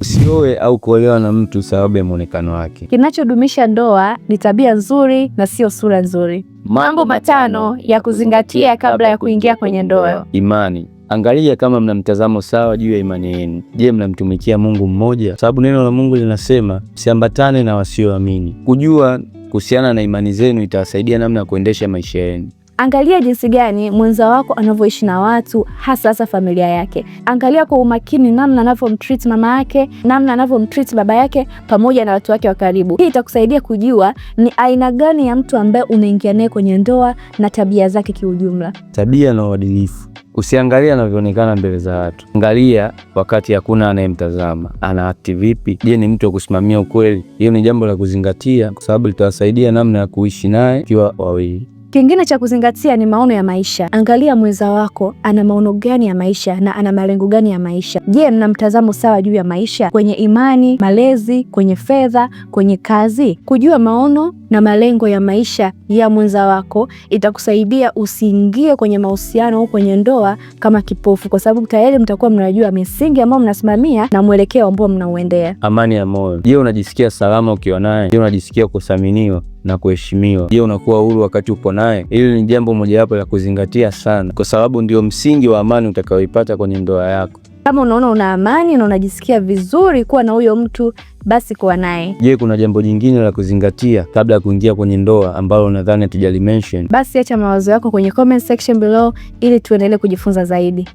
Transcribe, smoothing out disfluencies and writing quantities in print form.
Usioe au kuolewa na mtu sababu ya muonekano wake. Kinachodumisha ndoa ni tabia nzuri na sio sura nzuri. Mambo matano ya kuzingatia kabla ya kuingia kwenye ndoa. Imani. Angalia kama mna mtazamo sawa juu ya imani yenu. Je, mnamtumikia Mungu mmoja? Sababu neno la Mungu linasema msiambatane na wasioamini. Kujua kuhusiana na imani zenu itawasaidia namna ya kuendesha maisha yenu. Angalia jinsi gani mwenza wako anavyoishi na watu, hasa familia yake. Angalia kwa umakini namna anavyomtreat mama yake, namna anavyomtreat baba yake, pamoja na watu wake wa karibu. Hii itakusaidia kujua ni aina gani ya mtu ambaye unaingia naye kwenye ndoa na tabia zake kiujumla. Tabia na uadilifu. Usiangalia anavyoonekana mbele za watu. Angalia wakati hakuna anayemtazama. Ana akti vipi? Je, ni mtu wa kusimamia ukweli? Hiyo ni jambo la kuzingatia kwa sababu litawasaidia namna ya kuishi naye kiwa wawili. Kingine cha kuzingatia ni maono ya maisha. Angalia mwenza wako ana maono gani ya maisha na ana malengo gani ya maisha. Je, mna mtazamo sawa juu ya maisha, kwenye imani, malezi, kwenye fedha, kwenye kazi? Kujua maono na malengo ya maisha ya mwenza wako itakusaidia usiingie kwenye mahusiano au kwenye ndoa kama kipofu, kwa sababu tayari mtakuwa mnajua misingi ambayo mnasimamia na mwelekeo ambao mnauendea. Amani ya moyo. Je, unajisikia salama ukiwa naye? Je, unajisikia kuthaminiwa na kuheshimiwa? Je, unakuwa huru wakati upo naye? Hili ni jambo mojawapo la kuzingatia sana, kwa sababu ndio msingi wa amani utakaoipata kwenye ndoa yako. Kama unaona una amani na unajisikia vizuri kuwa na huyo mtu, basi kuwa naye. Je, kuna jambo jingine la kuzingatia kabla ya kuingia kwenye ndoa ambalo nadhani hatujali mention? Basi acha mawazo yako kwenye comment section below ili tuendelee kujifunza zaidi.